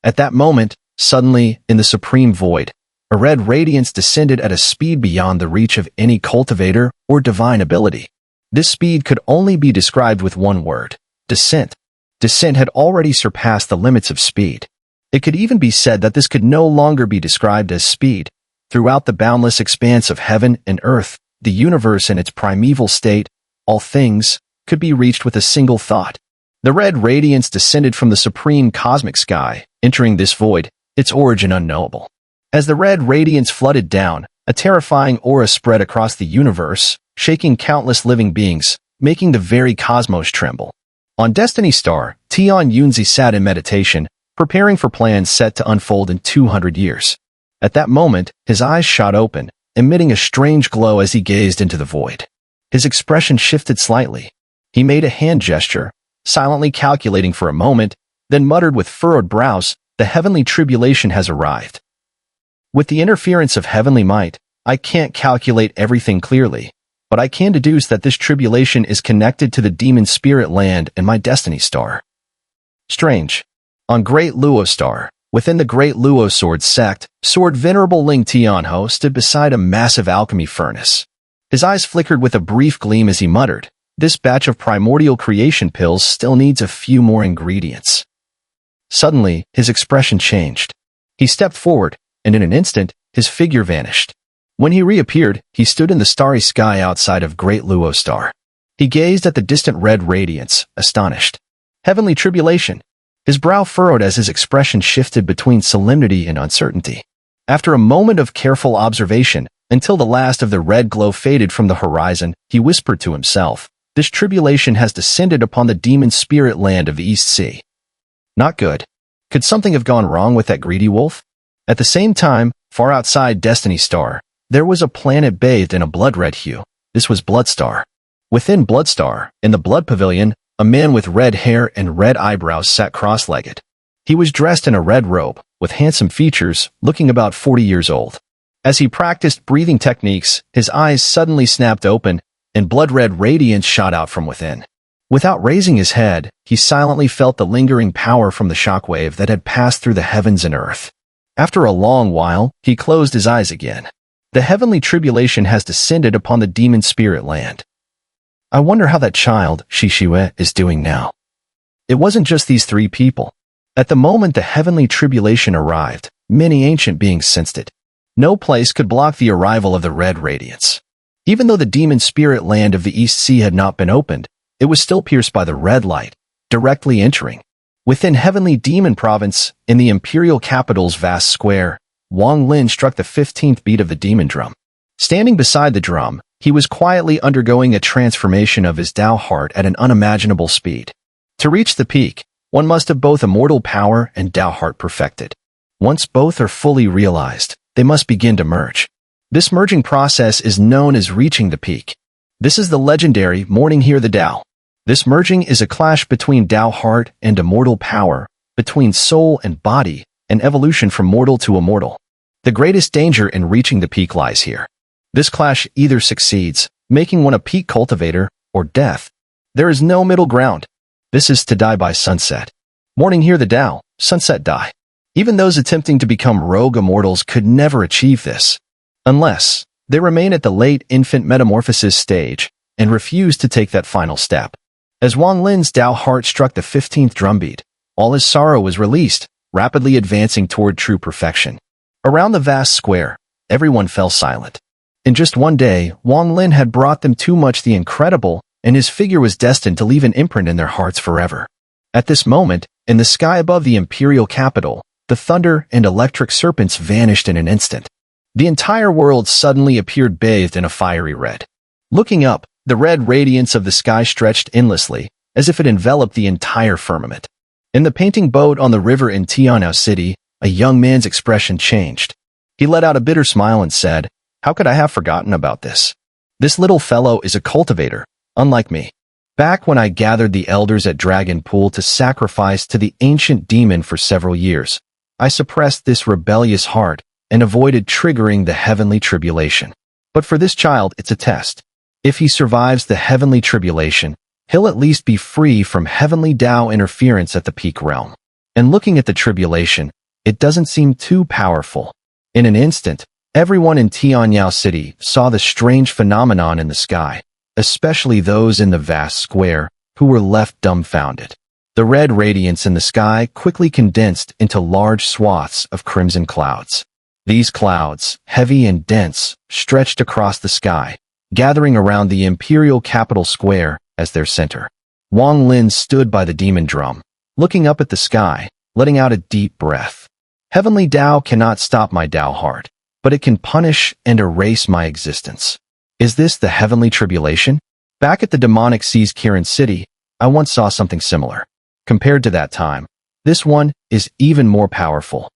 At that moment, suddenly, in the supreme void, a red radiance descended at a speed beyond the reach of any cultivator or divine ability. This speed could only be described with one word: descent. Descent had already surpassed the limits of speed. It could even be said that this could no longer be described as speed. Throughout the boundless expanse of heaven and earth, the universe in its primeval state, all things, could be reached with a single thought. The red radiance descended from the supreme cosmic sky, entering this void, its origin unknowable. As the red radiance flooded down, a terrifying aura spread across the universe, shaking countless living beings, making the very cosmos tremble. On Destiny Star, Tian Yunzi sat in meditation, preparing for plans set to unfold in 200 years. At that moment, his eyes shot open, emitting a strange glow as he gazed into the void. His expression shifted slightly. He made a hand gesture, silently calculating for a moment, then muttered with furrowed brows, "The heavenly tribulation has arrived." With the interference of heavenly might, I can't calculate everything clearly, but I can deduce that this tribulation is connected to the demon spirit land and my destiny star. Strange. On Great Luo Star, within the Great Luo Sword sect, Sword Venerable Ling Tianho stood beside a massive alchemy furnace. His eyes flickered with a brief gleam as he muttered, "This batch of primordial creation pills still needs a few more ingredients." Suddenly, his expression changed. He stepped forward, and in an instant, his figure vanished. When he reappeared, he stood in the starry sky outside of Great Luo Star. He gazed at the distant red radiance, astonished. Heavenly tribulation. His brow furrowed as his expression shifted between solemnity and uncertainty. After a moment of careful observation, until the last of the red glow faded from the horizon, he whispered to himself, "This tribulation has descended upon the demon spirit land of the East Sea." Not good. Could something have gone wrong with that greedy wolf? At the same time, far outside Destiny Star, there was a planet bathed in a blood-red hue. This was Bloodstar. Within Bloodstar, in the Blood Pavilion, a man with red hair and red eyebrows sat cross-legged. He was dressed in a red robe, with handsome features, looking about 40 years old. As he practiced breathing techniques, his eyes suddenly snapped open, and blood-red radiance shot out from within. Without raising his head, he silently felt the lingering power from the shockwave that had passed through the heavens and earth. After a long while, he closed his eyes again. The heavenly tribulation has descended upon the demon spirit land. I wonder how that child, Shishue, is doing now. It wasn't just these three people. At the moment the heavenly tribulation arrived, many ancient beings sensed it. No place could block the arrival of the red radiance. Even though the demon spirit land of the East Sea had not been opened, it was still pierced by the red light, directly entering. Within Heavenly Demon Province, in the imperial capital's vast square, Wang Lin struck the 15th beat of the demon drum. Standing beside the drum, he was quietly undergoing a transformation of his Tao heart at an unimaginable speed. To reach the peak, one must have both immortal power and Tao heart perfected. Once both are fully realized, they must begin to merge. This merging process is known as reaching the peak. This is the legendary Morning Hear the Tao. This merging is a clash between Tao heart and immortal power, between soul and body, an evolution from mortal to immortal. The greatest danger in reaching the peak lies here. This clash either succeeds, making one a peak cultivator, or death. There is no middle ground. This is to die by sunset. Morning Hear the Tao, sunset die. Even those attempting to become rogue immortals could never achieve this, unless they remain at the late infant metamorphosis stage and refuse to take that final step. As Wang Lin's Tao heart struck the 15th drumbeat, all his sorrow was released, rapidly advancing toward true perfection. Around the vast square, everyone fell silent. In just one day, Wang Lin had brought them too much the incredible, and his figure was destined to leave an imprint in their hearts forever. At this moment, in the sky above the imperial capital, the thunder and electric serpents vanished in an instant. The entire world suddenly appeared bathed in a fiery red. Looking up, the red radiance of the sky stretched endlessly, as if it enveloped the entire firmament. In the painting boat on the river in Tianao City, a young man's expression changed. He let out a bitter smile and said, "How could I have forgotten about this? This little fellow is a cultivator, unlike me. Back when I gathered the elders at Dragon Pool to sacrifice to the ancient demon for several years, I suppressed this rebellious heart and avoided triggering the heavenly tribulation. But for this child, it's a test. If he survives the heavenly tribulation, he'll at least be free from heavenly Tao interference at the peak realm." And looking at the tribulation, it doesn't seem too powerful. In an instant, everyone in Tianyao City saw the strange phenomenon in the sky, especially those in the vast square who were left dumbfounded. The red radiance in the sky quickly condensed into large swaths of crimson clouds. These clouds, heavy and dense, stretched across the sky, gathering around the imperial capital square as their center. Wang Lin stood by the demon drum, looking up at the sky, letting out a deep breath. Heavenly Tao cannot stop my Tao heart, but it can punish and erase my existence. Is this the heavenly tribulation? Back at the demonic Seas Kirin City, I once saw something similar. Compared to that time, this one is even more powerful.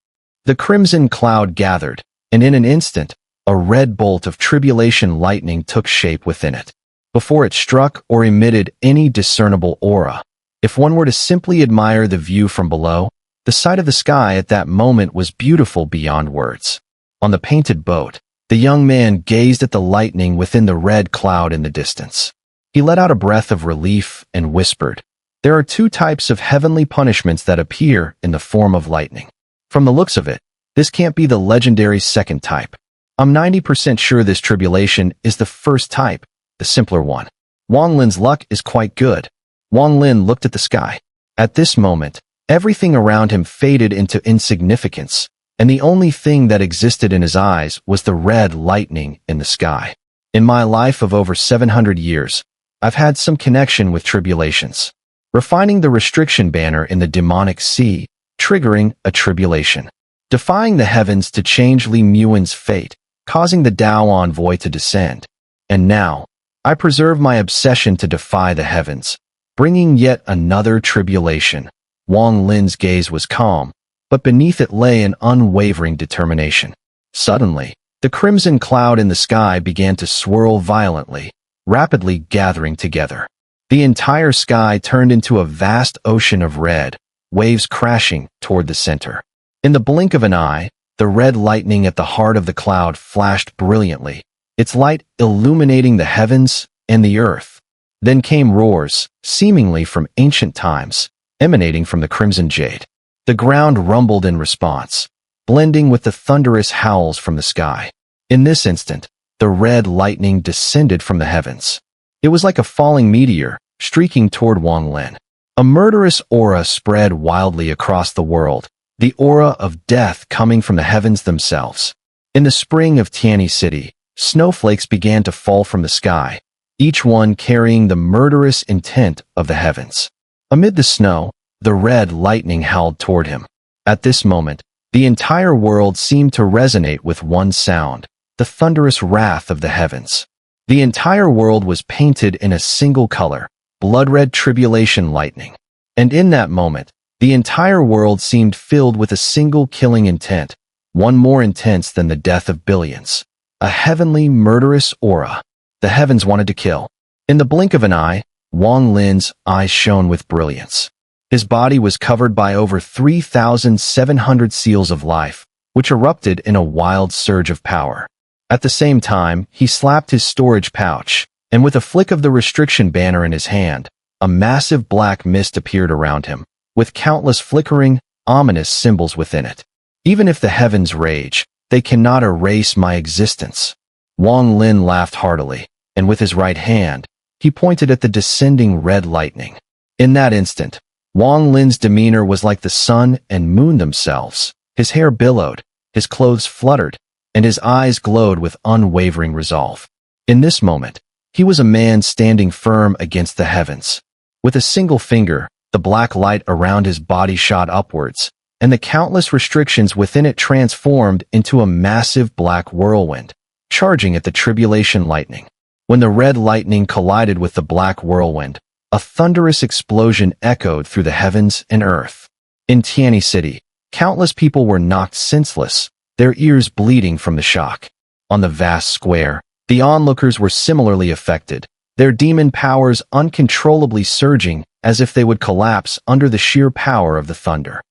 The crimson cloud gathered, and in an instant, a red bolt of tribulation lightning took shape within it. Before it struck or emitted any discernible aura, if one were to simply admire the view from below, the sight of the sky at that moment was beautiful beyond words. On the painted boat, the young man gazed at the lightning within the red cloud in the distance. He let out a breath of relief and whispered, "There are two types of heavenly punishments that appear in the form of lightning. From the looks of it, this can't be the legendary second type. I'm 90% sure this tribulation is the first type, the simpler one." Wang Lin's luck is quite good. Wang Lin looked at the sky. At this moment, everything around him faded into insignificance, and the only thing that existed in his eyes was the red lightning in the sky. In my life of over 700 years, I've had some connection with tribulations. Refining the restriction banner in the demonic sea, triggering a tribulation. Defying the heavens to change Li Muan's fate, causing the Tao envoy to descend. And now, I preserve my obsession to defy the heavens, bringing yet another tribulation. Wang Lin's gaze was calm, but beneath it lay an unwavering determination. Suddenly, the crimson cloud in the sky began to swirl violently, rapidly gathering together. The entire sky turned into a vast ocean of red, waves crashing toward the center. In the blink of an eye, the red lightning at the heart of the cloud flashed brilliantly, its light illuminating the heavens and the earth. Then came roars, seemingly from ancient times, emanating from the crimson jade. The ground rumbled in response, blending with the thunderous howls from the sky. In this instant, the red lightning descended from the heavens. It was like a falling meteor, streaking toward Wang Lin. A murderous aura spread wildly across the world, the aura of death coming from the heavens themselves. In the spring of Tianyao City, snowflakes began to fall from the sky, each one carrying the murderous intent of the heavens. Amid the snow, the red lightning howled toward him. At this moment, the entire world seemed to resonate with one sound, the thunderous wrath of the heavens. The entire world was painted in a single color, blood-red tribulation lightning. And in that moment, the entire world seemed filled with a single killing intent, one more intense than the death of billions. A heavenly murderous aura. The heavens wanted to kill. In the blink of an eye, Wang Lin's eyes shone with brilliance. His body was covered by over 3,700 seals of life, which erupted in a wild surge of power. At the same time, he slapped his storage pouch, and with a flick of the restriction banner in his hand, a massive black mist appeared around him, with countless flickering, ominous symbols within it. Even if the heavens rage, they cannot erase my existence. Wang Lin laughed heartily, and with his right hand, he pointed at the descending red lightning. In that instant, Wang Lin's demeanor was like the sun and moon themselves. His hair billowed, his clothes fluttered, and his eyes glowed with unwavering resolve. In this moment, he was a man standing firm against the heavens. With a single finger, the black light around his body shot upwards, and the countless restrictions within it transformed into a massive black whirlwind, charging at the tribulation lightning. When the red lightning collided with the black whirlwind, a thunderous explosion echoed through the heavens and earth. In Tianyao City, countless people were knocked senseless, their ears bleeding from the shock. On the vast square, the onlookers were similarly affected, their demon powers uncontrollably surging as if they would collapse under the sheer power of the thunder.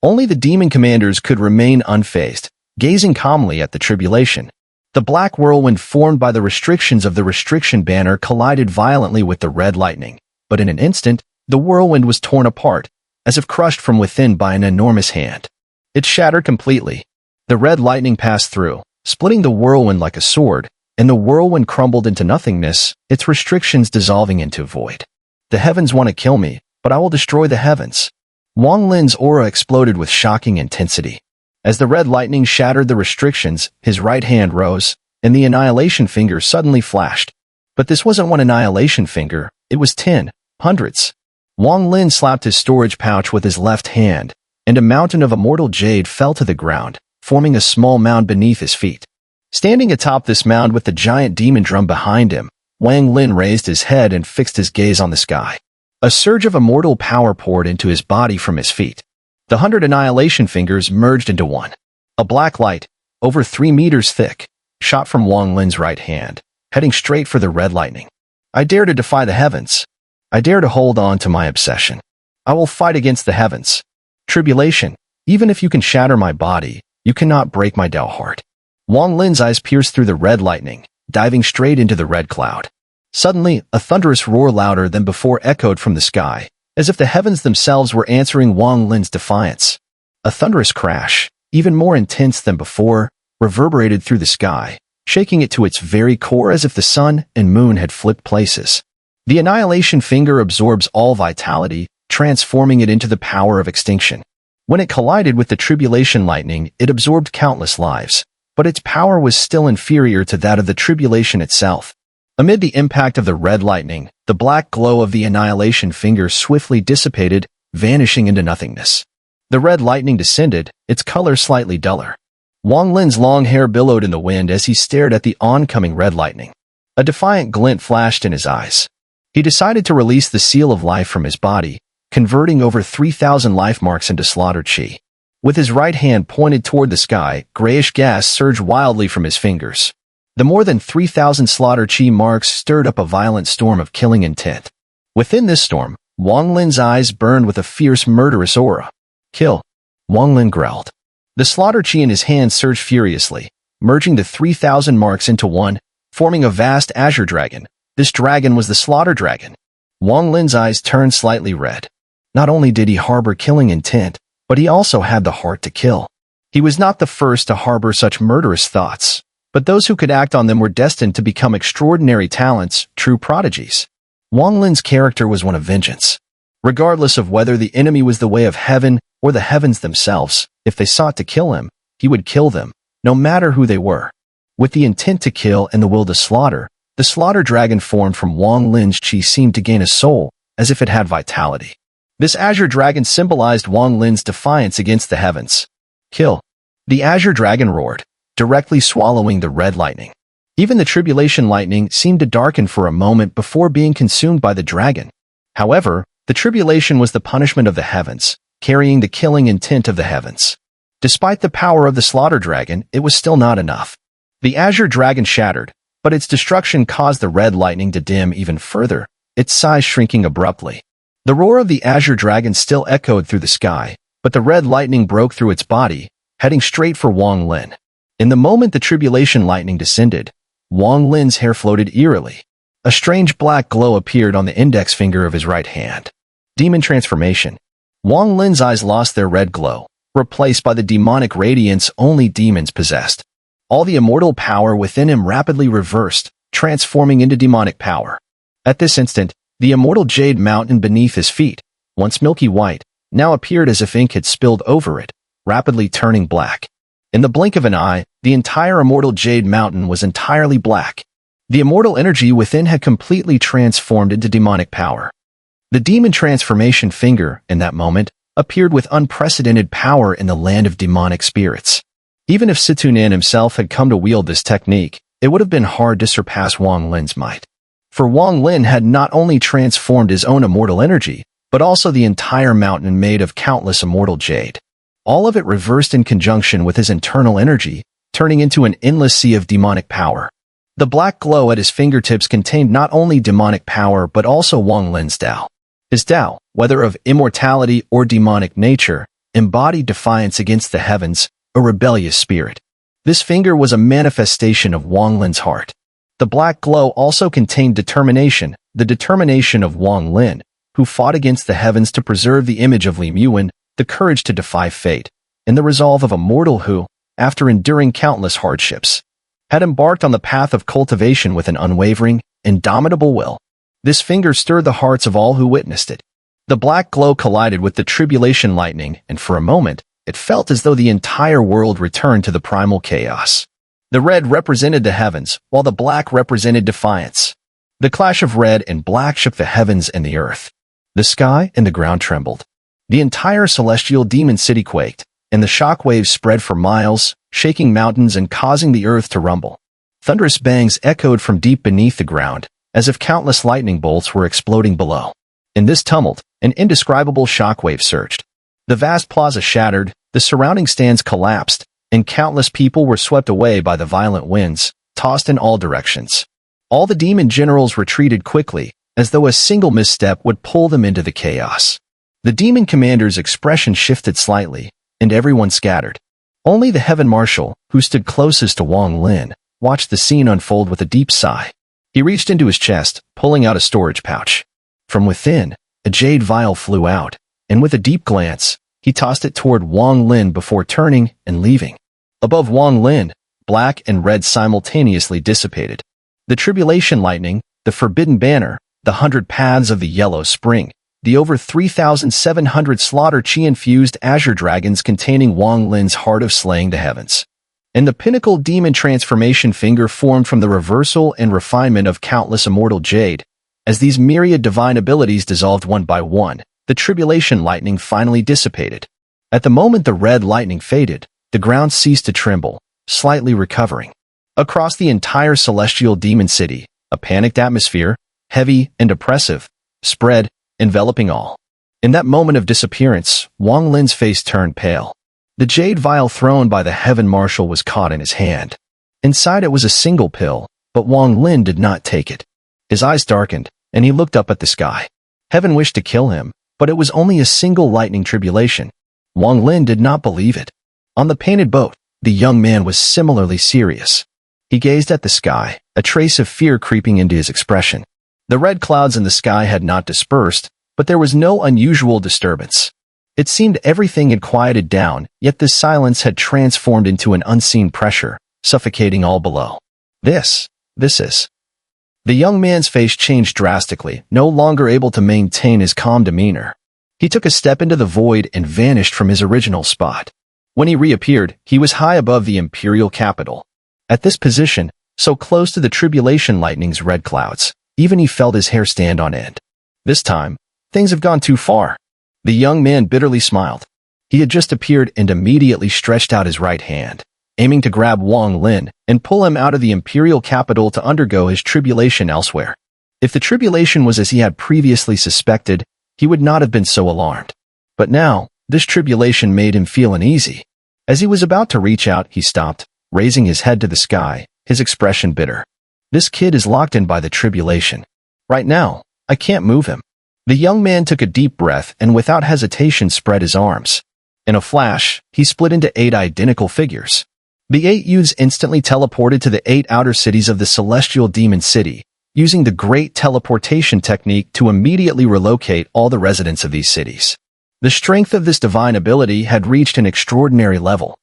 Only the demon commanders could remain unfazed, gazing calmly at the tribulation. The black whirlwind formed by the restrictions of the restriction banner collided violently with the red lightning, but in an instant, the whirlwind was torn apart, as if crushed from within by an enormous hand. It shattered completely. The red lightning passed through, splitting the whirlwind like a sword, and the whirlwind crumbled into nothingness, its restrictions dissolving into void. The heavens want to kill me, but I will destroy the heavens. Wang Lin's aura exploded with shocking intensity. As the red lightning shattered the restrictions, his right hand rose, and the annihilation finger suddenly flashed. But this wasn't one annihilation finger, it was 10, hundreds. Wang Lin slapped his storage pouch with his left hand, and a mountain of immortal jade fell to the ground, forming a small mound beneath his feet. Standing atop this mound with the giant demon drum behind him, Wang Lin raised his head and fixed his gaze on the sky. A surge of immortal power poured into his body from his feet. The 100 annihilation fingers merged into one. A black light, over 3 meters thick, shot from Wang Lin's right hand, heading straight for the red lightning. I dare to defy the heavens. I dare to hold on to my obsession. I will fight against the heavens. Tribulation, even if you can shatter my body, you cannot break my Tao heart. Wang Lin's eyes pierced through the red lightning, diving straight into the red cloud. Suddenly, a thunderous roar louder than before echoed from the sky, as if the heavens themselves were answering Wang Lin's defiance. A thunderous crash, even more intense than before, reverberated through the sky, shaking it to its very core as if the sun and moon had flipped places. The annihilation finger absorbs all vitality, transforming it into the power of extinction. When it collided with the tribulation lightning, it absorbed countless lives, but its power was still inferior to that of the tribulation itself. Amid the impact of the red lightning, the black glow of the annihilation finger swiftly dissipated, vanishing into nothingness. The red lightning descended, its color slightly duller. Wang Lin's long hair billowed in the wind as he stared at the oncoming red lightning. A defiant glint flashed in his eyes. He decided to release the seal of life from his body, converting over 3,000 life marks into slaughtered chi. With his right hand pointed toward the sky, grayish gas surged wildly from his fingers. The more than 3,000 slaughter chi marks stirred up a violent storm of killing intent. Within this storm, Wang Lin's eyes burned with a fierce, murderous aura. Kill. Wang Lin growled. The slaughter chi in his hand surged furiously, merging the 3,000 marks into one, forming a vast azure dragon. This dragon was the slaughter dragon. Wang Lin's eyes turned slightly red. Not only did he harbor killing intent, but he also had the heart to kill. He was not the first to harbor such murderous thoughts, but those who could act on them were destined to become extraordinary talents, true prodigies. Wang Lin's character was one of vengeance. Regardless of whether the enemy was the way of heaven or the heavens themselves, if they sought to kill him, he would kill them, no matter who they were. With the intent to kill and the will to slaughter, the slaughter dragon formed from Wang Lin's chi seemed to gain a soul, as if it had vitality. This azure dragon symbolized Wang Lin's defiance against the heavens. Kill. The azure dragon roared, directly swallowing the red lightning. Even the tribulation lightning seemed to darken for a moment before being consumed by the dragon. However, the tribulation was the punishment of the heavens, carrying the killing intent of the heavens. Despite the power of the slaughter dragon, it was still not enough. The azure dragon shattered, but its destruction caused the red lightning to dim even further, its size shrinking abruptly. The roar of the azure dragon still echoed through the sky, but the red lightning broke through its body, heading straight for Wang Lin. In the moment the tribulation lightning descended, Wang Lin's hair floated eerily. A strange black glow appeared on the index finger of his right hand. Demon transformation. Wang Lin's eyes lost their red glow, replaced by the demonic radiance only demons possessed. All the immortal power within him rapidly reversed, transforming into demonic power. At this instant, the immortal jade mountain beneath his feet, once milky white, now appeared as if ink had spilled over it, rapidly turning black. In the blink of an eye, the entire immortal jade mountain was entirely black. The immortal energy within had completely transformed into demonic power. The demon transformation finger, in that moment, appeared with unprecedented power in the land of demonic spirits. Even if Xun'er himself had come to wield this technique, it would have been hard to surpass Wang Lin's might. For Wang Lin had not only transformed his own immortal energy, but also the entire mountain made of countless immortal jade. All of it reversed in conjunction with his internal energy, turning into an endless sea of demonic power. The black glow at his fingertips contained not only demonic power but also Wang Lin's Tao. His Tao, whether of immortality or demonic nature, embodied defiance against the heavens, a rebellious spirit. This finger was a manifestation of Wang Lin's heart. The black glow also contained determination, the determination of Wang Lin, who fought against the heavens to preserve the image of Li Muan, the courage to defy fate, and the resolve of a mortal who, after enduring countless hardships, had embarked on the path of cultivation with an unwavering, indomitable will. This finger stirred the hearts of all who witnessed it. The black glow collided with the tribulation lightning, and for a moment, it felt as though the entire world returned to the primal chaos. The red represented the heavens, while the black represented defiance. The clash of red and black shook the heavens and the earth. The sky and the ground trembled. The entire celestial demon city quaked, and the shock waves spread for miles, shaking mountains and causing the earth to rumble. Thunderous bangs echoed from deep beneath the ground, as if countless lightning bolts were exploding below. In this tumult, an indescribable shockwave surged. The vast plaza shattered, the surrounding stands collapsed, and countless people were swept away by the violent winds, tossed in all directions. All the demon generals retreated quickly, as though a single misstep would pull them into the chaos. The demon commander's expression shifted slightly, and everyone scattered. Only the Heaven Marshal, who stood closest to Wang Lin, watched the scene unfold with a deep sigh. He reached into his chest, pulling out a storage pouch. From within, a jade vial flew out, and with a deep glance, he tossed it toward Wang Lin before turning and leaving. Above Wang Lin, black and red simultaneously dissipated. The tribulation lightning, the forbidden banner, the 100 paths of the yellow spring, the over 3,700 slaughter chi-infused azure dragons containing Wang Lin's heart of slaying the heavens. And the pinnacle demon transformation finger formed from the reversal and refinement of countless immortal jade. As these myriad divine abilities dissolved one by one, the tribulation lightning finally dissipated. At the moment the red lightning faded, the ground ceased to tremble, slightly recovering. Across the entire celestial demon city, a panicked atmosphere, heavy and oppressive, spread, enveloping all. In that moment of disappearance, Wang Lin's face turned pale. The jade vial thrown by the Heaven Marshal was caught in his hand. Inside it was a single pill, but Wang Lin did not take it. His eyes darkened, and he looked up at the sky. Heaven wished to kill him, but it was only a single lightning tribulation. Wang Lin did not believe it. On the painted boat, the young man was similarly serious. He gazed at the sky, a trace of fear creeping into his expression. The red clouds in the sky had not dispersed, but there was no unusual disturbance. It seemed everything had quieted down, yet this silence had transformed into an unseen pressure, suffocating all below. This is. The young man's face changed drastically, no longer able to maintain his calm demeanor. He took a step into the void and vanished from his original spot. When he reappeared, he was high above the imperial capital. At this position, so close to the tribulation lightning's red clouds, even he felt his hair stand on end. This time, things have gone too far. The young man bitterly smiled. He had just appeared and immediately stretched out his right hand, aiming to grab Wang Lin and pull him out of the imperial capital to undergo his tribulation elsewhere. If the tribulation was as he had previously suspected, he would not have been so alarmed. But now, this tribulation made him feel uneasy. As he was about to reach out, he stopped, raising his head to the sky, his expression bitter. This kid is locked in by the tribulation. Right now, I can't move him. The young man took a deep breath and without hesitation spread his arms. In a flash, he split into 8 identical figures. The 8 youths instantly teleported to the 8 outer cities of the celestial demon city, using the great teleportation technique to immediately relocate all the residents of these cities. The strength of this divine ability had reached an extraordinary level.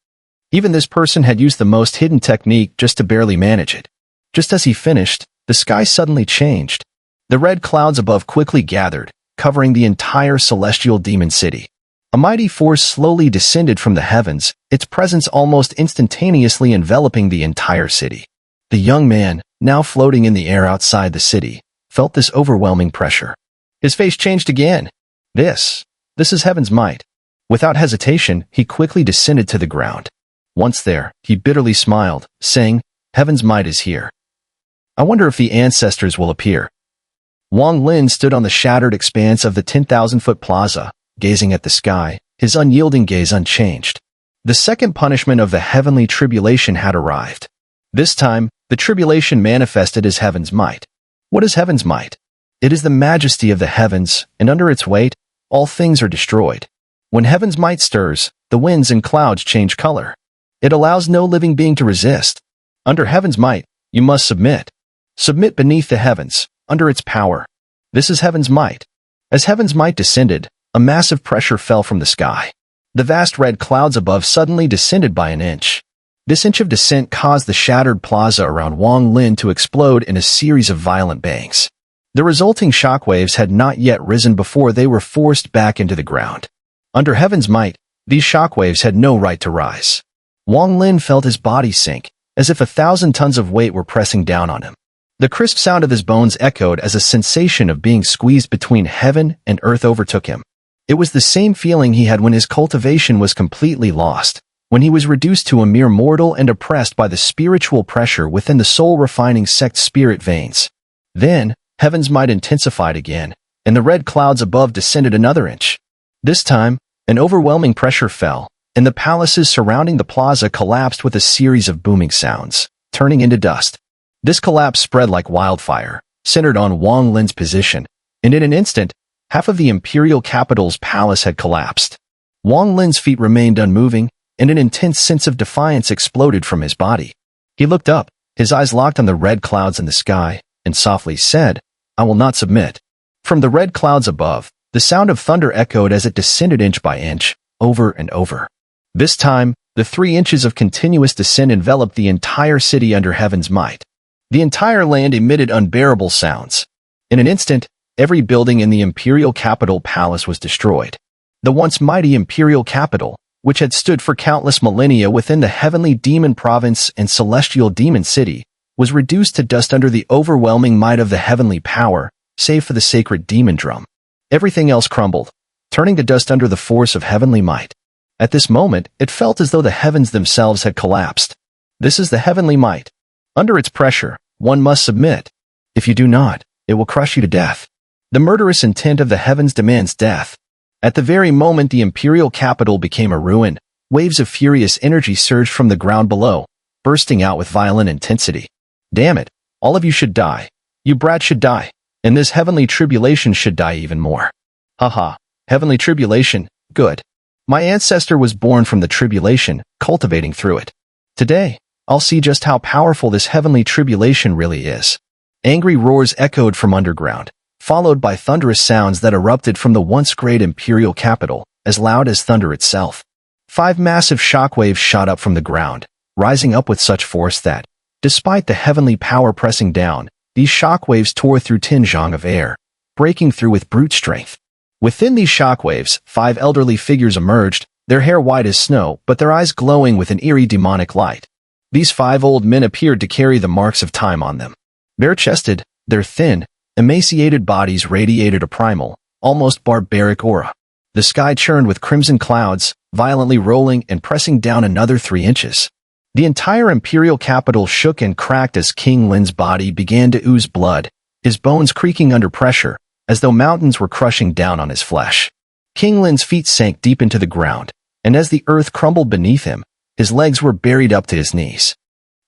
Even this person had used the most hidden technique just to barely manage it. Just as he finished, the sky suddenly changed. The red clouds above quickly gathered, covering the entire celestial demon city. A mighty force slowly descended from the heavens, its presence almost instantaneously enveloping the entire city. The young man, now floating in the air outside the city, felt this overwhelming pressure. His face changed again. This is heaven's might. Without hesitation, he quickly descended to the ground. Once there, he bitterly smiled, saying, "Heaven's might is here. I wonder if the ancestors will appear." Wang Lin stood on the shattered expanse of the 10,000-foot plaza, gazing at the sky, his unyielding gaze unchanged. The second punishment of the heavenly tribulation had arrived. This time, the tribulation manifested as heaven's might. What is heaven's might? It is the majesty of the heavens, and under its weight, all things are destroyed. When heaven's might stirs, the winds and clouds change color. It allows no living being to resist. Under heaven's might, you must submit. Submit beneath the heavens, under its power. This is heaven's might. As heaven's might descended, a massive pressure fell from the sky. The vast red clouds above suddenly descended by an inch. This inch of descent caused the shattered plaza around Wang Lin to explode in a series of violent bangs. The resulting shockwaves had not yet risen before they were forced back into the ground. Under heaven's might, these shockwaves had no right to rise. Wang Lin felt his body sink, as if 1,000 tons of weight were pressing down on him. The crisp sound of his bones echoed as a sensation of being squeezed between heaven and earth overtook him. It was the same feeling he had when his cultivation was completely lost, when he was reduced to a mere mortal and oppressed by the spiritual pressure within the soul-refining sect spirit veins. Then, heaven's might intensified again, and the red clouds above descended another inch. This time, an overwhelming pressure fell, and the palaces surrounding the plaza collapsed with a series of booming sounds, turning into dust. This collapse spread like wildfire, centered on Wang Lin's position, and in an instant, half of the imperial capital's palace had collapsed. Wang Lin's feet remained unmoving, and an intense sense of defiance exploded from his body. He looked up, his eyes locked on the red clouds in the sky, and softly said, "I will not submit." From the red clouds above, the sound of thunder echoed as it descended inch by inch, over and over. This time, the 3 inches of continuous descent enveloped the entire city under heaven's might. The entire land emitted unbearable sounds. In an instant, every building in the imperial capital palace was destroyed. The once mighty imperial capital, which had stood for countless millennia within the heavenly demon province and celestial demon city, was reduced to dust under the overwhelming might of the heavenly power, save for the sacred demon drum. Everything else crumbled, turning to dust under the force of heavenly might. At this moment, it felt as though the heavens themselves had collapsed. This is the heavenly might. Under its pressure, one must submit. If you do not, it will crush you to death. The murderous intent of the heavens demands death. At the very moment the imperial capital became a ruin, waves of furious energy surged from the ground below, bursting out with violent intensity. Damn it, all of you should die. You brats should die. And this heavenly tribulation should die even more. Haha, heavenly tribulation, good. My ancestor was born from the tribulation, cultivating through it. Today, I'll see just how powerful this heavenly tribulation really is. Angry roars echoed from underground, followed by thunderous sounds that erupted from the once great imperial capital, as loud as thunder itself. 5 massive shockwaves shot up from the ground, rising up with such force that, despite the heavenly power pressing down, these shockwaves tore through 10 zhang of air, breaking through with brute strength. Within these shockwaves, 5 elderly figures emerged, their hair white as snow, but their eyes glowing with an eerie demonic light. These 5 old men appeared to carry the marks of time on them. Bare-chested, their thin, emaciated bodies radiated a primal, almost barbaric aura. The sky churned with crimson clouds, violently rolling and pressing down another 3 inches. The entire imperial capital shook and cracked as King Lin's body began to ooze blood, his bones creaking under pressure, as though mountains were crushing down on his flesh. King Lin's feet sank deep into the ground, and as the earth crumbled beneath him, his legs were buried up to his knees.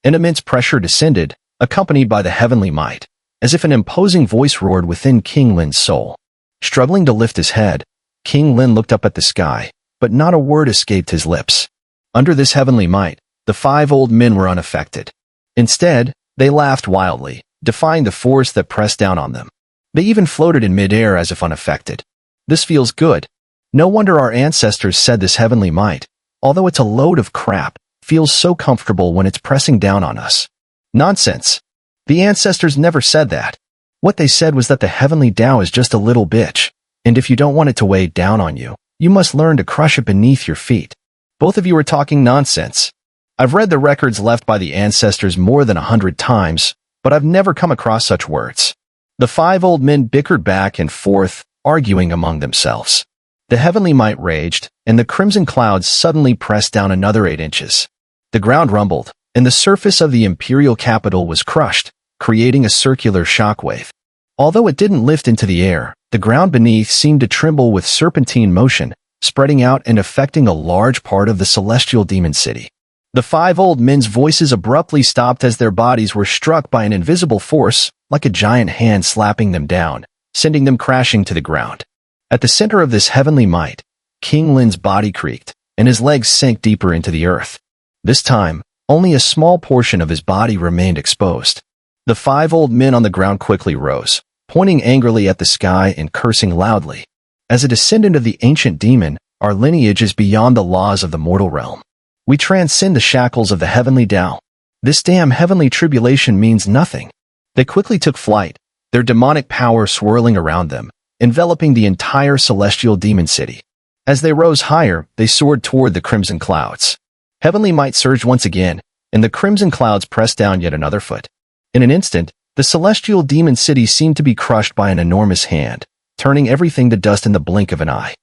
An immense pressure descended, accompanied by the heavenly might, as if an imposing voice roared within King Lin's soul. Struggling to lift his head, King Lin looked up at the sky, but not a word escaped his lips. Under this heavenly might, the 5 old men were unaffected. Instead, they laughed wildly, defying the force that pressed down on them. They even floated in midair as if unaffected. This feels good. No wonder our ancestors said this heavenly might, although it's a load of crap, feels so comfortable when it's pressing down on us. Nonsense. The ancestors never said that. What they said was that the heavenly Tao is just a little bitch, and if you don't want it to weigh down on you, you must learn to crush it beneath your feet. Both of you are talking nonsense. I've read the records left by the ancestors more than 100 times, but I've never come across such words. The 5 old men bickered back and forth, arguing among themselves. The heavenly might raged, and the crimson clouds suddenly pressed down another 8 inches. The ground rumbled, and the surface of the imperial capital was crushed, creating a circular shockwave. Although it didn't lift into the air, the ground beneath seemed to tremble with serpentine motion, spreading out and affecting a large part of the celestial demon city. The 5 old men's voices abruptly stopped as their bodies were struck by an invisible force, like a giant hand slapping them down, sending them crashing to the ground. At the center of this heavenly might, King Lin's body creaked, and his legs sank deeper into the earth. This time, only a small portion of his body remained exposed. The 5 old men on the ground quickly rose, pointing angrily at the sky and cursing loudly. As a descendant of the ancient demon, our lineage is beyond the laws of the mortal realm. We transcend the shackles of the heavenly Tao. This damn heavenly tribulation means nothing. They quickly took flight, their demonic power swirling around them, enveloping the entire celestial demon city. As they rose higher, they soared toward the crimson clouds. Heavenly might surged once again, and the crimson clouds pressed down yet another foot. In an instant, the celestial demon city seemed to be crushed by an enormous hand, turning everything to dust in the blink of an eye.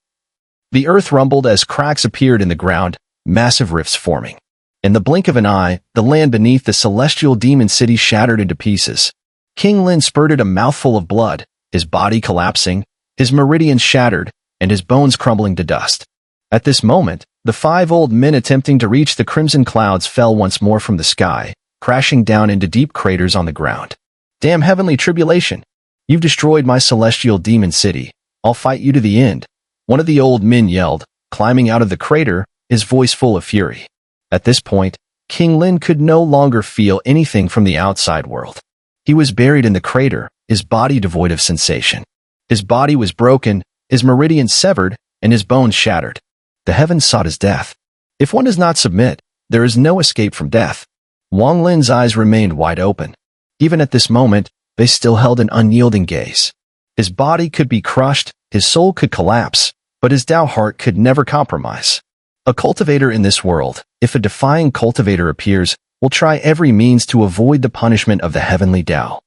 The earth rumbled as cracks appeared in the ground, massive rifts forming. In the blink of an eye, the land beneath the celestial demon city shattered into pieces. King Lin spurted a mouthful of blood, his body collapsing, his meridians shattered, and his bones crumbling to dust. At this moment, the 5 old men attempting to reach the crimson clouds fell once more from the sky, crashing down into deep craters on the ground. Damn heavenly tribulation! You've destroyed my celestial demon city. I'll fight you to the end. One of the old men yelled, climbing out of the crater, his voice full of fury. At this point, King Lin could no longer feel anything from the outside world. He was buried in the crater, his body devoid of sensation. His body was broken, his meridians severed, and his bones shattered. The heavens sought his death. If one does not submit, there is no escape from death. Wang Lin's eyes remained wide open. Even at this moment, they still held an unyielding gaze. His body could be crushed, his soul could collapse, but his Tao heart could never compromise. A cultivator in this world, if a defying cultivator appears, will try every means to avoid the punishment of the heavenly Tao.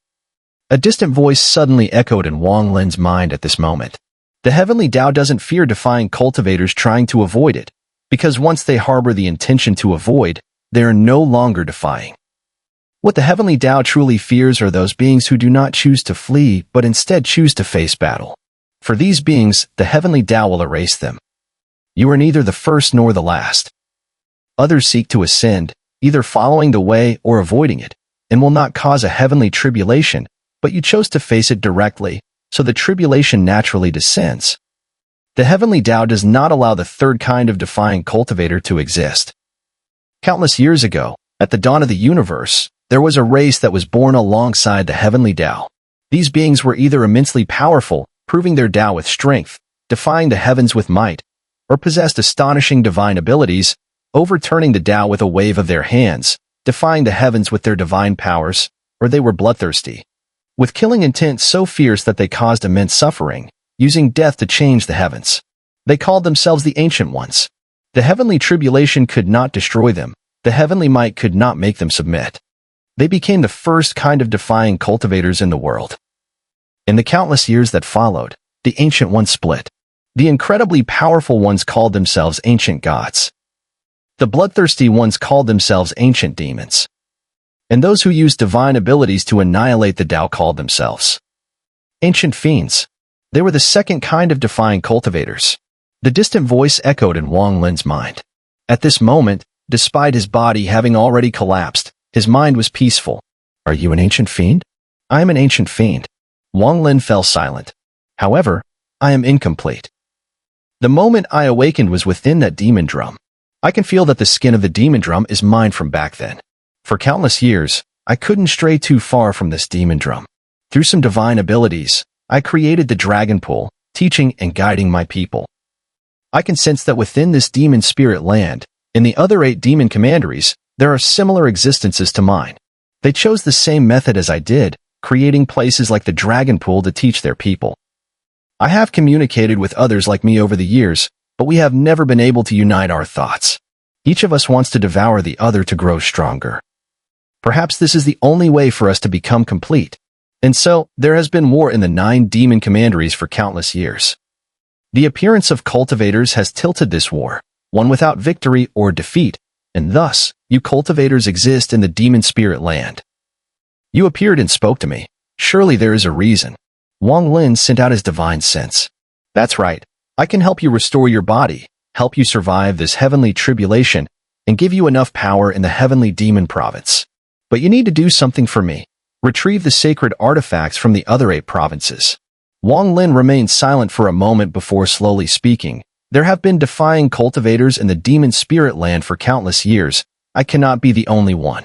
A distant voice suddenly echoed in Wang Lin's mind at this moment. The heavenly Tao doesn't fear defying cultivators trying to avoid it, because once they harbor the intention to avoid, they are no longer defying. What the heavenly Tao truly fears are those beings who do not choose to flee but instead choose to face battle. For these beings, the heavenly Tao will erase them. You are neither the first nor the last. Others seek to ascend, either following the way or avoiding it, and will not cause a heavenly tribulation, but you chose to face it directly, so the tribulation naturally descends. The heavenly Tao does not allow the third kind of defying cultivator to exist. Countless years ago, at the dawn of the universe, there was a race that was born alongside the heavenly Tao. These beings were either immensely powerful, proving their Tao with strength, defying the heavens with might, or possessed astonishing divine abilities, overturning the Tao with a wave of their hands, defying the heavens with their divine powers, or they were bloodthirsty, with killing intent so fierce that they caused immense suffering, using death to change the heavens. They called themselves the Ancient Ones. The heavenly tribulation could not destroy them. The heavenly might could not make them submit. They became the first kind of defying cultivators in the world. In the countless years that followed, the Ancient Ones split. The incredibly powerful ones called themselves ancient gods. The bloodthirsty ones called themselves ancient demons. And those who used divine abilities to annihilate the Tao called themselves ancient fiends. They were the second kind of defying cultivators. The distant voice echoed in Wang Lin's mind. At this moment, despite his body having already collapsed, his mind was peaceful. Are you an ancient fiend? I am an ancient fiend. Wang Lin fell silent. However, I am incomplete. The moment I awakened was within that demon drum. I can feel that the skin of the demon drum is mine from back then. For countless years, I couldn't stray too far from this demon drum. Through some divine abilities, I created the dragon pool, teaching and guiding my people. I can sense that within this demon spirit land, in the other 8 demon commanderies, there are similar existences to mine. They chose the same method as I did, creating places like the dragon pool to teach their people. I have communicated with others like me over the years, but we have never been able to unite our thoughts. Each of us wants to devour the other to grow stronger. Perhaps this is the only way for us to become complete. And so, there has been war in the 9 demon commanderies for countless years. The appearance of cultivators has tilted this war, one without victory or defeat, and thus, you cultivators exist in the demon spirit land. You appeared and spoke to me. Surely there is a reason. Wang Lin sent out his divine sense. That's right. I can help you restore your body, help you survive this heavenly tribulation, and give you enough power in the heavenly demon province. But you need to do something for me. Retrieve the sacred artifacts from the other 8 provinces. Wang Lin remained silent for a moment before slowly speaking. There have been defying cultivators in the demon spirit land for countless years. I cannot be the only one.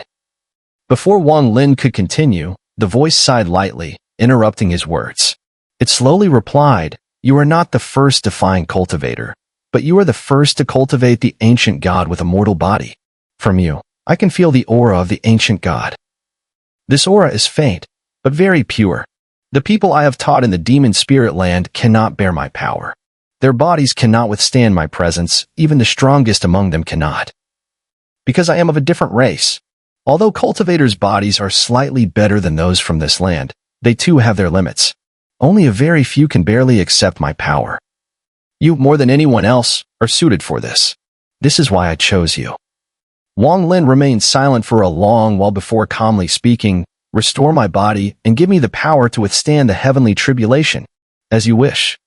Before Wang Lin could continue, the voice sighed lightly, interrupting his words. It slowly replied, "You are not the first defying cultivator, but you are the first to cultivate the ancient god with a mortal body. From you, I can feel the aura of the ancient god. This aura is faint, but very pure. The people I have taught in the demon spirit land cannot bear my power. Their bodies cannot withstand my presence, even the strongest among them cannot. Because I am of a different race. Although cultivators' bodies are slightly better than those from this land, they too have their limits. Only a very few can barely accept my power. You, more than anyone else, are suited for this. This is why I chose you." Wang Lin remained silent for a long while before calmly speaking, "Restore my body and give me the power to withstand the heavenly tribulation. As you wish."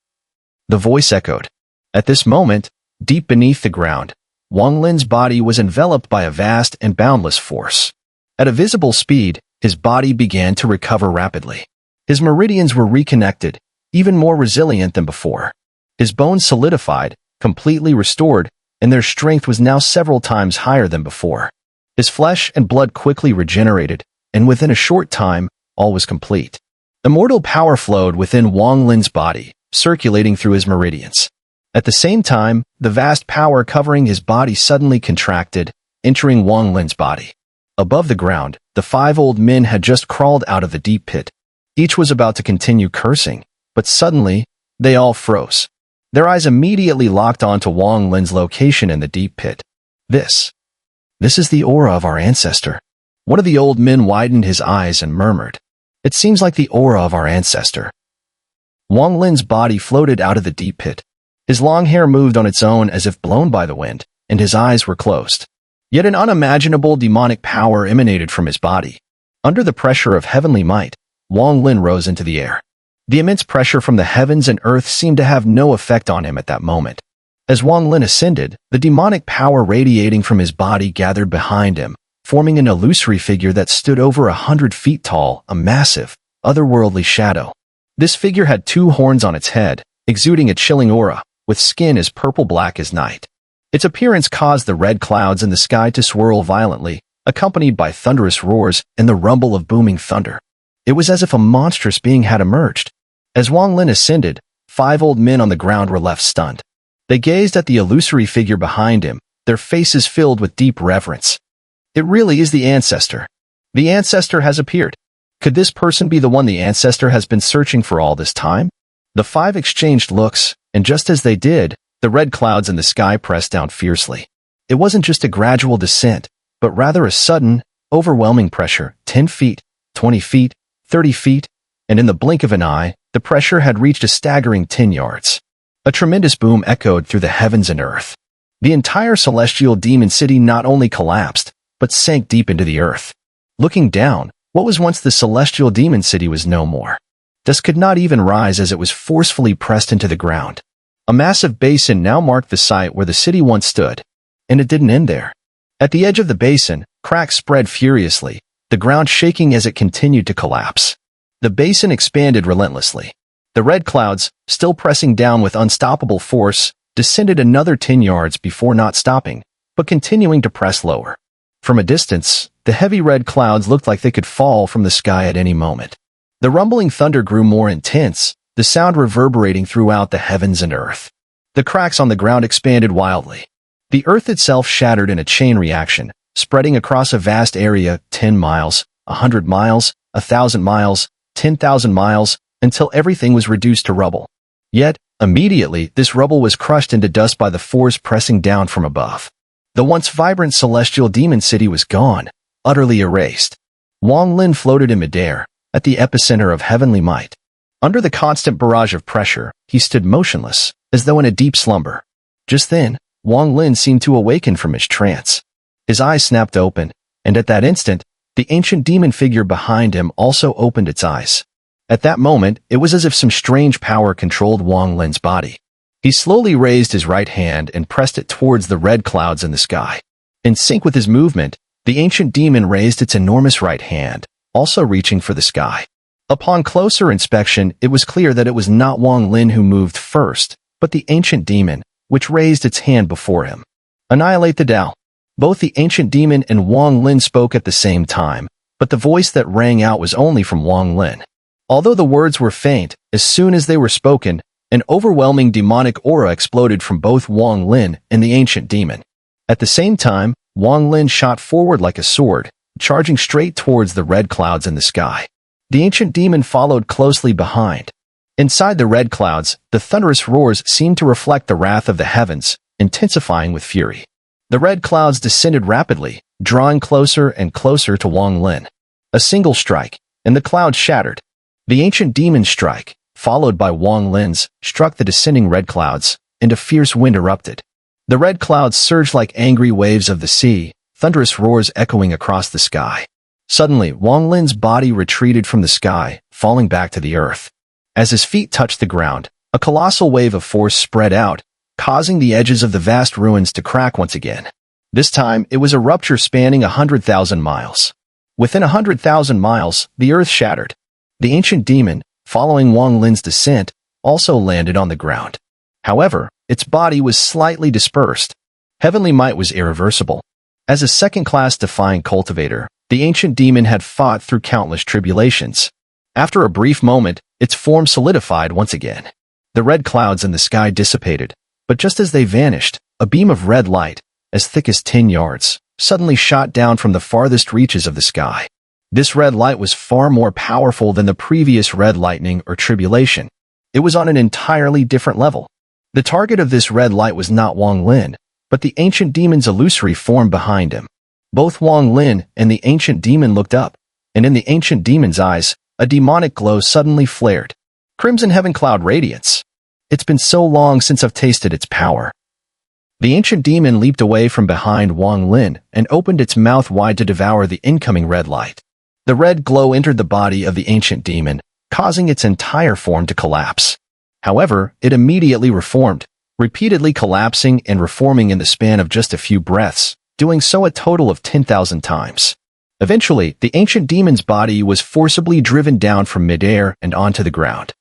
The voice echoed. At this moment, deep beneath the ground, Wang Lin's body was enveloped by a vast and boundless force. At a visible speed, his body began to recover rapidly. His meridians were reconnected, even more resilient than before. His bones solidified, completely restored, and their strength was now several times higher than before. His flesh and blood quickly regenerated, and within a short time, all was complete. Immortal power flowed within Wang Lin's body, circulating through his meridians. At the same time, the vast power covering his body suddenly contracted, entering Wang Lin's body. Above the ground, the 5 old men had just crawled out of the deep pit. Each was about to continue cursing, but suddenly, they all froze. Their eyes immediately locked onto Wang Lin's location in the deep pit. This is the aura of our ancestor." One of the old men widened his eyes and murmured, "It seems like the aura of our ancestor." Wang Lin's body floated out of the deep pit. His long hair moved on its own as if blown by the wind, and his eyes were closed. Yet an unimaginable demonic power emanated from his body. Under the pressure of heavenly might, Wang Lin rose into the air. The immense pressure from the heavens and earth seemed to have no effect on him at that moment. As Wang Lin ascended, the demonic power radiating from his body gathered behind him, forming an illusory figure that stood over 100 feet tall, a massive, otherworldly shadow. This figure had 2 horns on its head, exuding a chilling aura, with skin as purple-black as night. Its appearance caused the red clouds in the sky to swirl violently, accompanied by thunderous roars and the rumble of booming thunder. It was as if a monstrous being had emerged. As Wang Lin ascended, 5 old men on the ground were left stunned. They gazed at the illusory figure behind him, their faces filled with deep reverence. It really is the ancestor. The ancestor has appeared. Could this person be the one the ancestor has been searching for all this time? The 5 exchanged looks, and just as they did, the red clouds in the sky pressed down fiercely. It wasn't just a gradual descent, but rather a sudden, overwhelming pressure, 10 feet, 20 feet, 30 feet, and in the blink of an eye, the pressure had reached a staggering 10 yards. A tremendous boom echoed through the heavens and earth. The entire celestial demon city not only collapsed, but sank deep into the earth. Looking down, what was once the celestial demon city was no more. Dust could not even rise as it was forcefully pressed into the ground. A massive basin now marked the site where the city once stood. And it didn't end there. At the edge of the basin, cracks spread furiously, the ground shaking as it continued to collapse. The basin expanded relentlessly. The red clouds, still pressing down with unstoppable force, descended another 10 yards before not stopping, but continuing to press lower. From a distance, the heavy red clouds looked like they could fall from the sky at any moment. The rumbling thunder grew more intense, the sound reverberating throughout the heavens and earth. The cracks on the ground expanded wildly. The earth itself shattered in a chain reaction, spreading across a vast area, 10 miles, 100 miles, 1,000 miles, 10,000 miles, until everything was reduced to rubble. Yet, immediately, this rubble was crushed into dust by the force pressing down from above. The once vibrant celestial demon city was gone, utterly erased. Wang Lin floated in midair, at the epicenter of heavenly might. Under the constant barrage of pressure, he stood motionless, as though in a deep slumber. Just then, Wang Lin seemed to awaken from his trance. His eyes snapped open, and at that instant, the ancient demon figure behind him also opened its eyes. At that moment, it was as if some strange power controlled Wang Lin's body. He slowly raised his right hand and pressed it towards the red clouds in the sky. In sync with his movement, the ancient demon raised its enormous right hand, also reaching for the sky. Upon closer inspection, it was clear that it was not Wang Lin who moved first, but the ancient demon, which raised its hand before him. Annihilate the Tao. Both the ancient demon and Wang Lin spoke at the same time, but the voice that rang out was only from Wang Lin. Although the words were faint, As soon as they were spoken, an overwhelming demonic aura exploded from both Wang Lin and the ancient demon. At the same time, Wang Lin shot forward like a sword, charging straight towards the red clouds in the sky. The ancient demon followed closely behind. Inside the red clouds, the thunderous roars seemed to reflect the wrath of the heavens, intensifying with fury. The red clouds descended rapidly, drawing closer and closer to Wang Lin. A single strike, and the clouds shattered. The ancient demon's strike, followed by Wang Lin's, struck the descending red clouds, and a fierce wind erupted. The red clouds surged like angry waves of the sea, thunderous roars echoing across the sky. Suddenly, Wang Lin's body retreated from the sky, falling back to the earth. As his feet touched the ground, a colossal wave of force spread out, causing the edges of the vast ruins to crack once again. This time, it was a rupture spanning 100,000 miles. Within 100,000 miles, the earth shattered. The ancient demon, following Wang Lin's descent, also landed on the ground. However, its body was slightly dispersed. Heavenly might was irreversible. As a second-class defying cultivator, the ancient demon had fought through countless tribulations. After a brief moment, its form solidified once again. The red clouds in the sky dissipated, but just as they vanished, a beam of red light, as thick as 10 yards, suddenly shot down from the farthest reaches of the sky. This red light was far more powerful than the previous red lightning or tribulation. It was on an entirely different level. The target of this red light was not Wang Lin, but the ancient demon's illusory form behind him. Both Wang Lin and the ancient demon looked up, and in the ancient demon's eyes, a demonic glow suddenly flared. Crimson heaven cloud radiance. It's been so long since I've tasted its power. The ancient demon leaped away from behind Wang Lin and opened its mouth wide to devour the incoming red light. The red glow entered the body of the ancient demon, causing its entire form to collapse. However, it immediately reformed, repeatedly collapsing and reforming in the span of just a few breaths, doing so a total of 10,000 times. Eventually, the ancient demon's body was forcibly driven down from midair and onto the ground.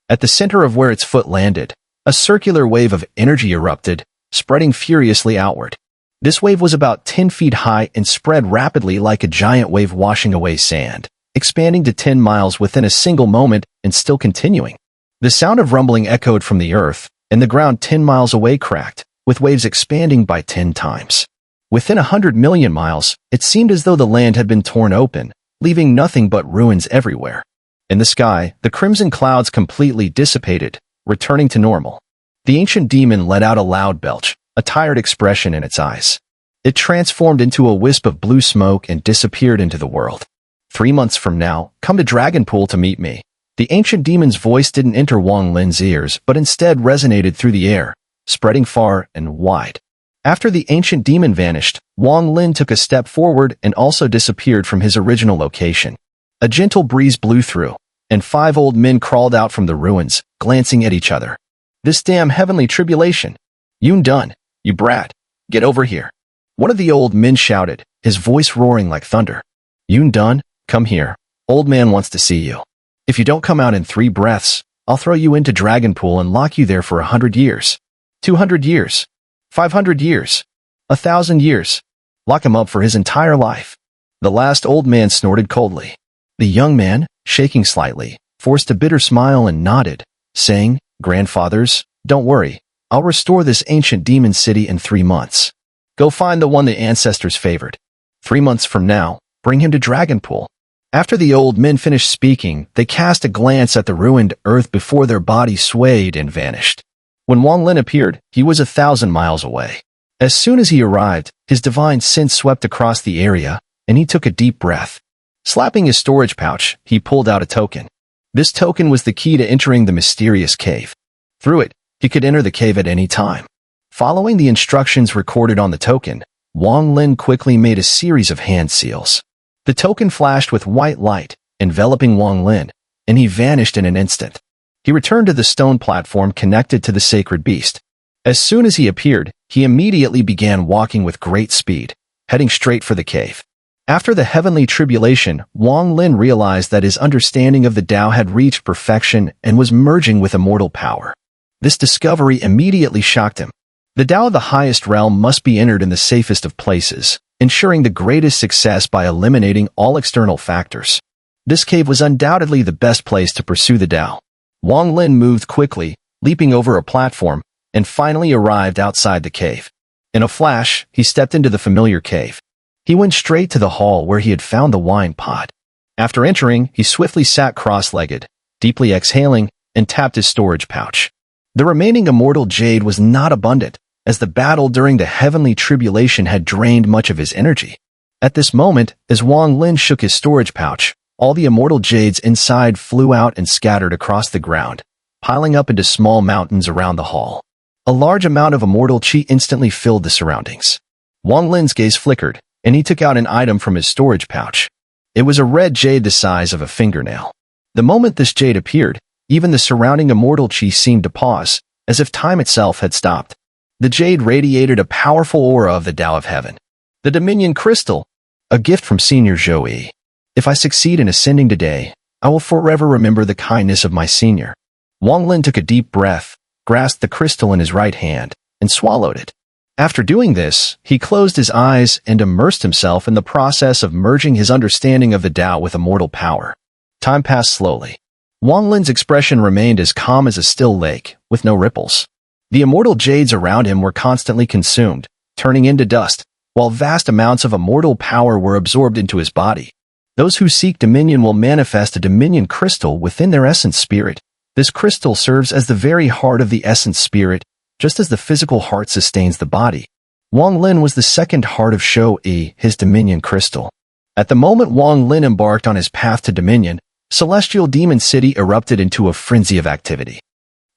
At the center of where its foot landed, a circular wave of energy erupted, spreading furiously outward. This wave was about 10 feet high and spread rapidly like a giant wave washing away sand, expanding to 10 miles within a single moment and still continuing. The sound of rumbling echoed from the earth, and the ground 10 miles away cracked, with waves expanding by 10 times. Within 100 million miles, it seemed as though the land had been torn open, leaving nothing but ruins everywhere. In the sky, the crimson clouds completely dissipated, returning to normal. The ancient demon let out a loud belch, a tired expression in its eyes. It transformed into a wisp of blue smoke and disappeared into the world. 3 months from now, come to Dragonpool to meet me. The ancient demon's voice didn't enter Wang Lin's ears, but instead resonated through the air, spreading far and wide. After the ancient demon vanished, Wang Lin took a step forward and also disappeared from his original location. A gentle breeze blew through, and 5 old men crawled out from the ruins, glancing at each other. This damn heavenly tribulation. You done, you brat. Get over here. One of the old men shouted, his voice roaring like thunder. You done? Come here. Old man wants to see you. If you don't come out in 3 breaths, I'll throw you into Dragonpool and lock you there for 100 years. 200 years. 500 years. 1,000 years. Lock him up for his entire life. The last old man snorted coldly. The young man, shaking slightly, forced a bitter smile and nodded, saying, Grandfathers, don't worry. I'll restore this ancient demon city in 3 months. Go find the one the ancestors favored. 3 months from now, bring him to Dragonpool. After the old men finished speaking, they cast a glance at the ruined earth before their bodies swayed and vanished. When Wang Lin appeared, he was 1,000 miles away. As soon as he arrived, his divine sense swept across the area, and he took a deep breath. Slapping his storage pouch, he pulled out a token. This token was the key to entering the mysterious cave. Through it, he could enter the cave at any time. Following the instructions recorded on the token, Wang Lin quickly made a series of hand seals. The token flashed with white light, enveloping Wang Lin, and he vanished in an instant. He returned to the stone platform connected to the sacred beast. As soon as he appeared, he immediately began walking with great speed, heading straight for the cave. After the heavenly tribulation, Wang Lin realized that his understanding of the Tao had reached perfection and was merging with immortal power. This discovery immediately shocked him. The Tao of the highest realm must be entered in the safest of places, ensuring the greatest success by eliminating all external factors. This cave was undoubtedly the best place to pursue the Tao. Wang Lin moved quickly, leaping over a platform, and finally arrived outside the cave. In a flash, he stepped into the familiar cave. He went straight to the hall where he had found the wine pot. After entering, he swiftly sat cross-legged, deeply exhaling, and tapped his storage pouch. The remaining immortal jade was not abundant, as the battle during the heavenly tribulation had drained much of his energy. At this moment, as Wang Lin shook his storage pouch, all the immortal jades inside flew out and scattered across the ground, piling up into small mountains around the hall. A large amount of immortal chi instantly filled the surroundings. Wang Lin's gaze flickered, and he took out an item from his storage pouch. It was a red jade the size of a fingernail. The moment this jade appeared, even the surrounding immortal chi seemed to pause, as if time itself had stopped. The jade radiated a powerful aura of the Tao of Heaven. The Dominion Crystal, a gift from Senior Zhou. If I succeed in ascending today, I will forever remember the kindness of my senior. Wang Lin took a deep breath, grasped the crystal in his right hand, and swallowed it. After doing this, he closed his eyes and immersed himself in the process of merging his understanding of the Tao with immortal power. Time passed slowly. Wang Lin's expression remained as calm as a still lake, with no ripples. The immortal jades around him were constantly consumed, turning into dust, while vast amounts of immortal power were absorbed into his body. Those who seek dominion will manifest a dominion crystal within their essence spirit. This crystal serves as the very heart of the essence spirit, just as the physical heart sustains the body. Wang Lin was the second heart of Zhou, his dominion crystal. At the moment Wang Lin embarked on his path to dominion, Celestial Demon City erupted into a frenzy of activity.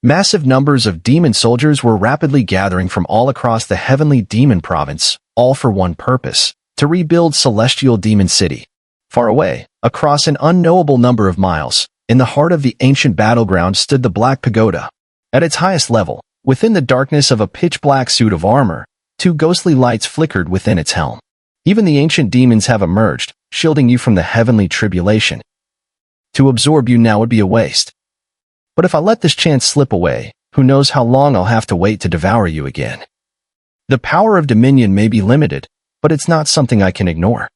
Massive numbers of demon soldiers were rapidly gathering from all across the heavenly demon province, all for one purpose: to rebuild Celestial Demon City. Far away, across an unknowable number of miles, in the heart of the ancient battleground stood the Black Pagoda. At its highest level, within the darkness of a pitch-black suit of armor, two ghostly lights flickered within its helm. Even the ancient demons have emerged, shielding you from the heavenly tribulation. To absorb you now would be a waste. But if I let this chance slip away, who knows how long I'll have to wait to devour you again. The power of dominion may be limited, but it's not something I can ignore.